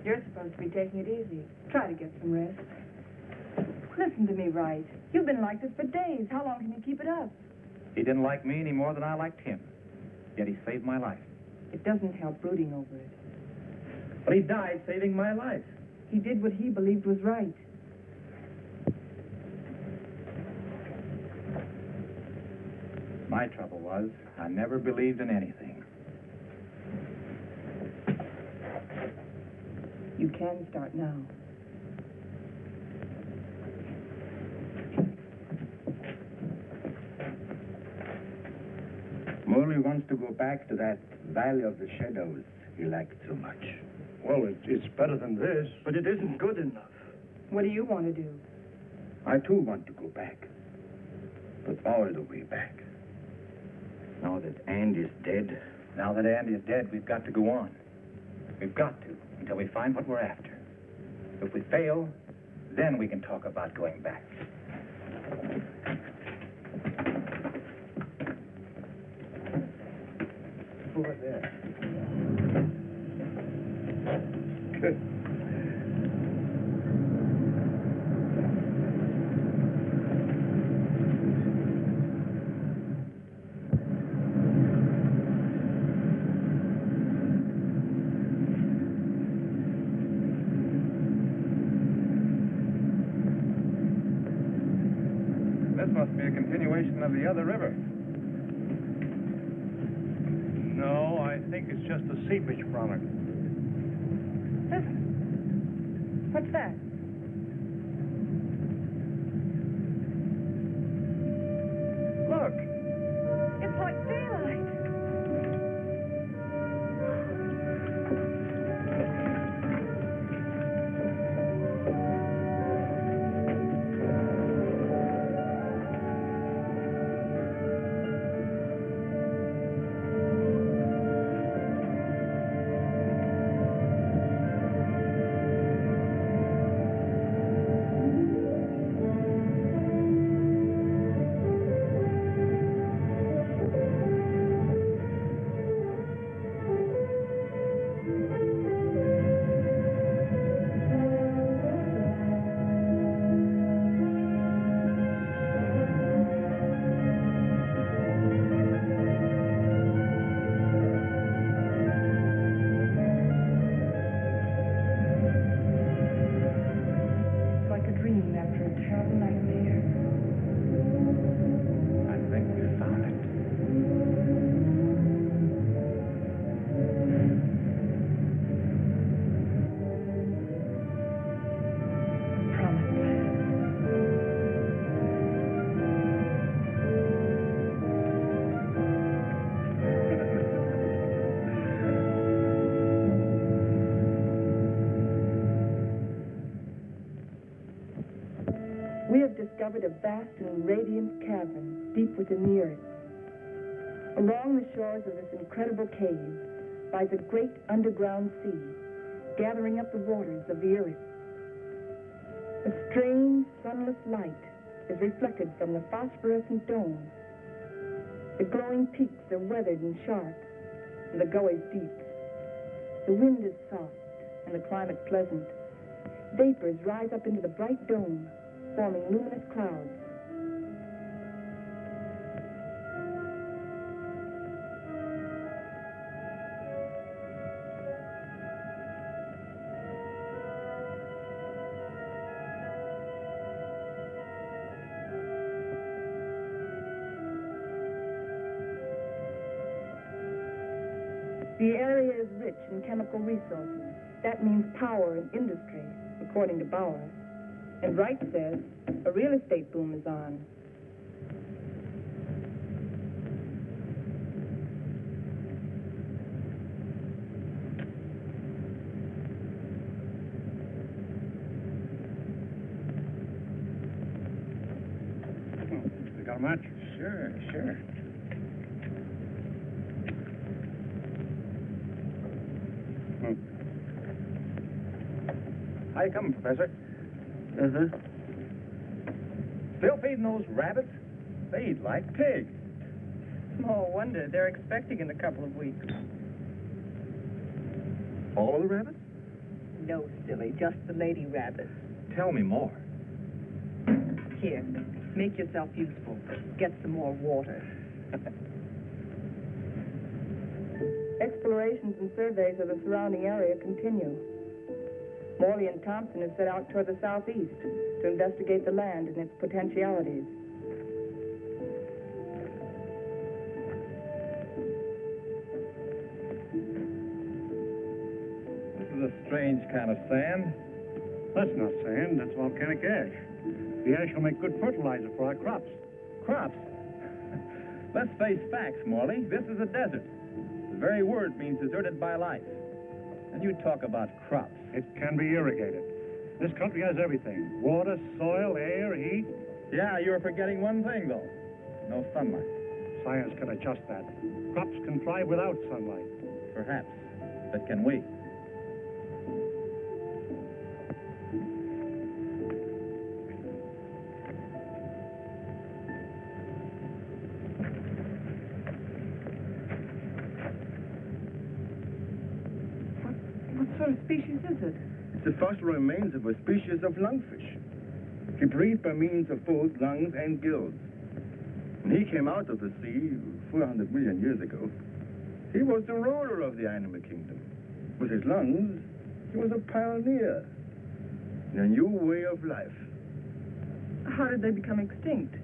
Speaker 6: You're supposed to be taking it easy. Try to get some rest. Listen to me, Wright. You've been like this for days. How long can you keep it up?
Speaker 7: He didn't like me any more than I liked him. Yet he saved my life.
Speaker 6: It doesn't help brooding over it.
Speaker 4: But he died saving my life.
Speaker 6: He did what he believed was right.
Speaker 7: My trouble was, I never believed in anything.
Speaker 6: You can start now.
Speaker 4: Morley wants to go back to that Valley of the Shadows he liked so much.
Speaker 2: Well, it's better than this, but it isn't good enough.
Speaker 6: What do you want to do?
Speaker 4: I too want to go back, but all the way back. Now that Andy's dead,
Speaker 7: Now that Andy is dead, we've got to go on. We've got to, until we find what we're after. If we fail, then we can talk about going back.
Speaker 4: over there.
Speaker 7: This must be a continuation of the other river.
Speaker 2: No, I think it's just a seepage from it.
Speaker 6: Listen. What's that?
Speaker 2: Look.
Speaker 6: It's like daylight. We have discovered a vast and radiant cavern deep within the earth. Along the shores of this incredible cave lies a great underground sea, gathering up the waters of the earth. A strange, sunless light is reflected from the phosphorescent dome. The glowing peaks are weathered and sharp, and the gullies deep. The wind is soft, and the climate pleasant. Vapors rise up into the bright dome, forming luminous clouds. The area is rich in chemical resources. That means power and industry, according to Bauer. And Wright says a real estate boom is on.
Speaker 2: You got a match?
Speaker 4: Sure, sure.
Speaker 7: How you coming, Professor?
Speaker 4: Uh-huh.
Speaker 7: Still feeding those rabbits? They eat like pigs.
Speaker 6: Small wonder. They're expecting in a couple of weeks.
Speaker 7: All of the rabbits?
Speaker 6: No, silly. Just the lady rabbit.
Speaker 7: Tell me more.
Speaker 6: Here, make yourself useful. Get some more water. Explorations and surveys of the surrounding area continue. Morley and Thompson have set out toward the southeast to investigate the land and its potentialities.
Speaker 7: This is a strange kind of sand.
Speaker 2: That's not sand, that's volcanic ash. The ash will make good fertilizer for our crops.
Speaker 7: Crops. Let's face facts, Morley. This is a desert. The very word means deserted by life. And you talk about crops.
Speaker 2: It can be irrigated. This country has everything. Water, soil, air, heat.
Speaker 7: Yeah, you're forgetting one thing, though. No sunlight.
Speaker 2: Science can adjust that. Crops can thrive without sunlight.
Speaker 7: Perhaps. But can we?
Speaker 6: What sort of species is it?
Speaker 4: It's the fossil remains of a species of lungfish. He breathed by means of both lungs and gills. When he came out of the sea 400 million years ago, he was the ruler of the animal kingdom. With his lungs, he was a pioneer in a new way of life.
Speaker 6: How did they become extinct?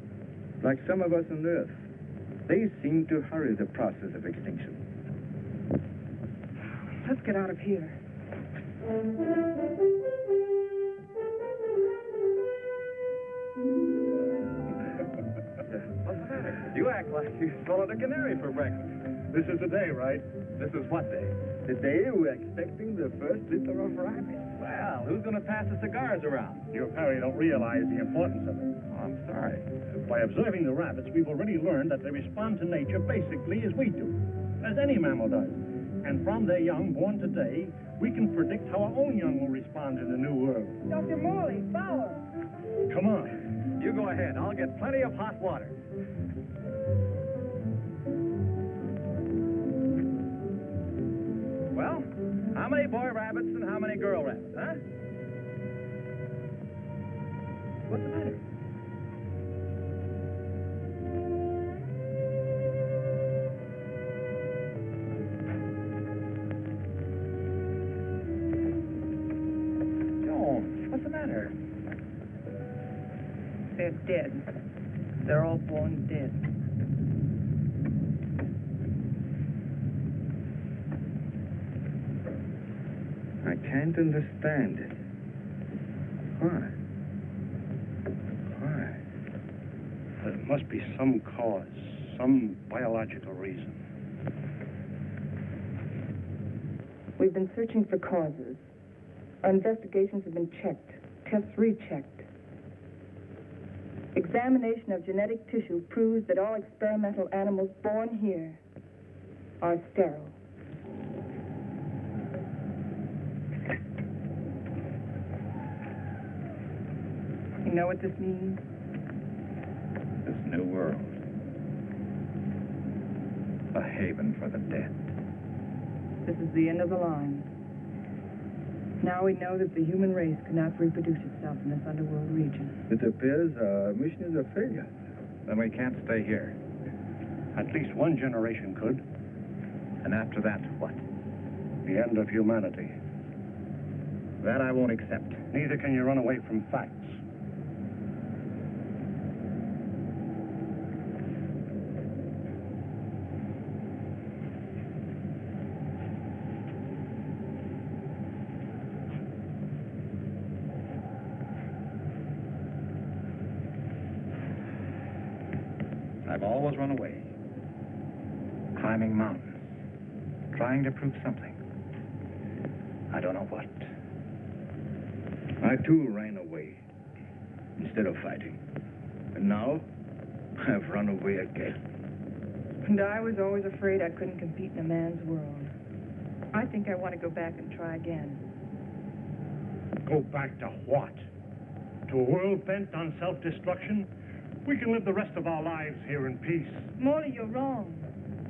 Speaker 4: Like some of us on Earth, they seem to hurry the process of extinction.
Speaker 6: Let's get out of here.
Speaker 7: What's the matter? You act like you swallowed a canary for breakfast.
Speaker 2: This is the day, right?
Speaker 7: This is what day?
Speaker 4: The day we're expecting the first litter of rabbits.
Speaker 7: Well, who's going to pass the cigars around?
Speaker 2: You apparently don't realize the importance of it.
Speaker 7: Oh, I'm sorry.
Speaker 2: By observing the rabbits, we've already learned that they respond to nature basically as we do, as any mammal does. And from their young born today, we can predict how our own young will respond in the new world.
Speaker 6: Dr. Morley, Fowler.
Speaker 2: Come on.
Speaker 7: You go ahead. I'll get plenty of hot water. Well, how many boy rabbits and how many girl rabbits, huh? What's the matter? Joan, what's the matter?
Speaker 6: They're dead. They're all born dead.
Speaker 4: I can't understand it. Why? Why?
Speaker 2: There must be some cause, some biological reason.
Speaker 6: We've been searching for causes. Our investigations have been checked, tests rechecked. Examination of genetic tissue proves that all experimental animals born here are sterile. You know what this means?
Speaker 7: This new world. A haven for the dead.
Speaker 6: This is the end of the line. Now we know that the human race cannot reproduce itself in this underworld region.
Speaker 4: It appears our mission is a failure.
Speaker 7: Then we can't stay here.
Speaker 2: At least one generation could.
Speaker 7: And after that, what?
Speaker 2: The end of humanity.
Speaker 7: That I won't accept.
Speaker 2: Neither can you run away from facts.
Speaker 7: I've always run away. Climbing mountains. Trying to prove something. I don't know what.
Speaker 4: I too ran away instead of fighting. And now I've run away again.
Speaker 6: And I was always afraid I couldn't compete in a man's world. I think I want to go back and try again.
Speaker 2: Go back to what? To a world bent on self-destruction? We can live the rest of our lives here in peace.
Speaker 6: Morley, you're wrong.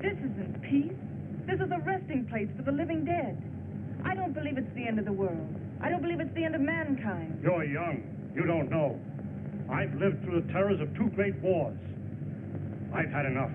Speaker 6: This isn't peace. This is a resting place for the living dead. I don't believe it's the end of the world. I don't believe it's the end of mankind.
Speaker 2: You're young. You don't know. I've lived through the terrors of 2 great wars. I've had enough.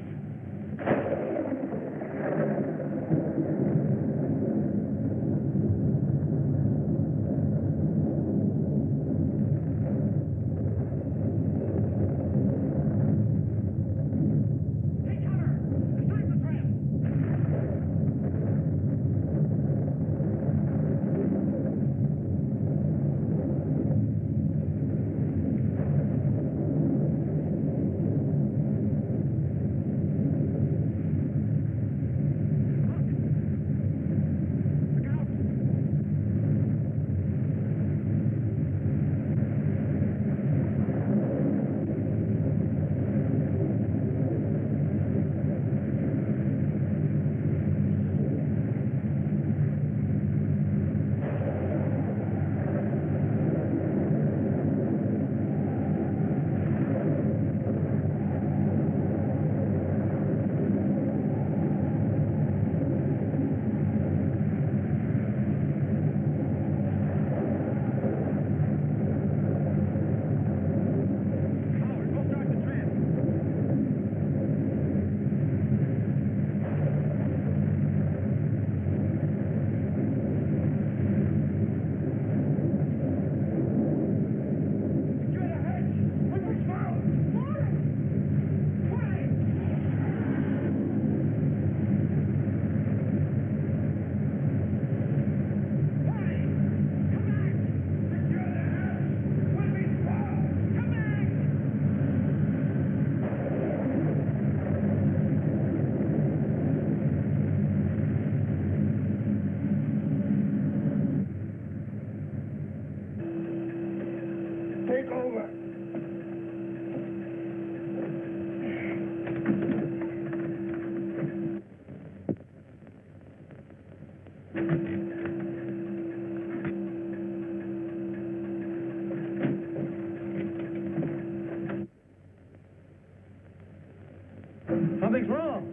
Speaker 4: Something's wrong.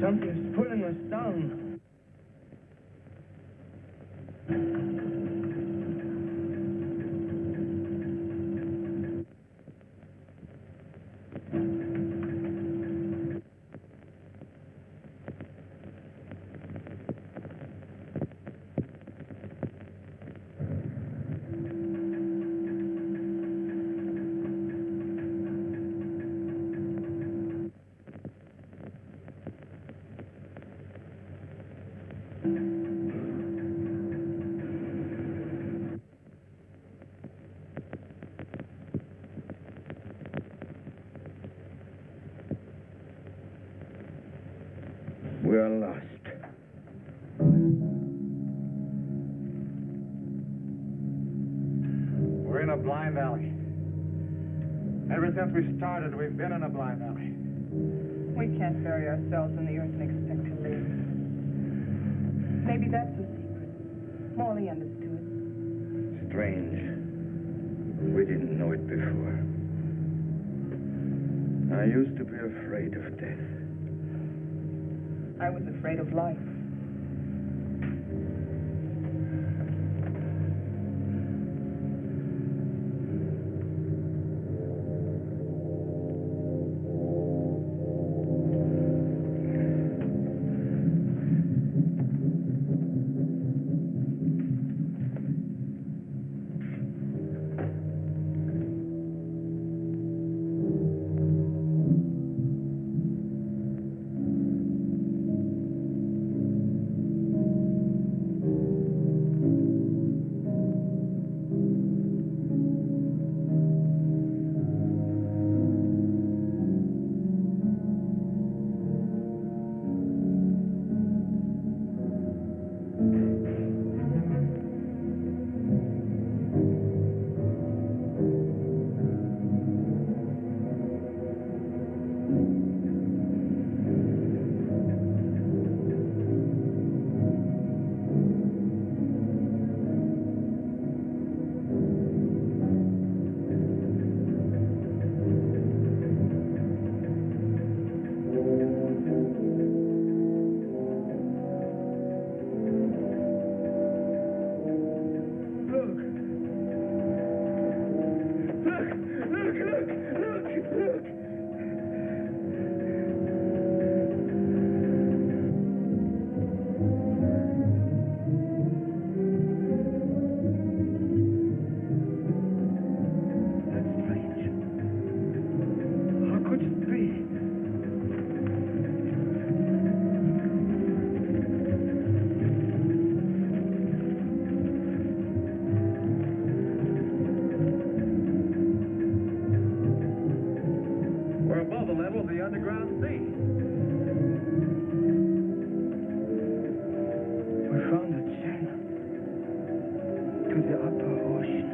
Speaker 4: Something's pulling us down. We're lost.
Speaker 7: We're in a blind alley. Ever since we started, we've been in a blind alley.
Speaker 6: We can't bury ourselves in the earth and expect to live. Maybe that's the secret. Morley understood.
Speaker 4: Strange. We didn't know it before. I used to be afraid of death.
Speaker 6: I was afraid of life.
Speaker 4: underground sea. We found a channel to the upper ocean.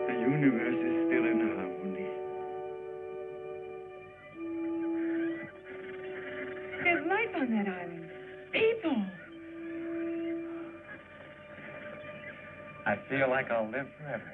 Speaker 10: The universe is still in harmony.
Speaker 11: There's life on that island. People.
Speaker 7: I feel like I'll live forever.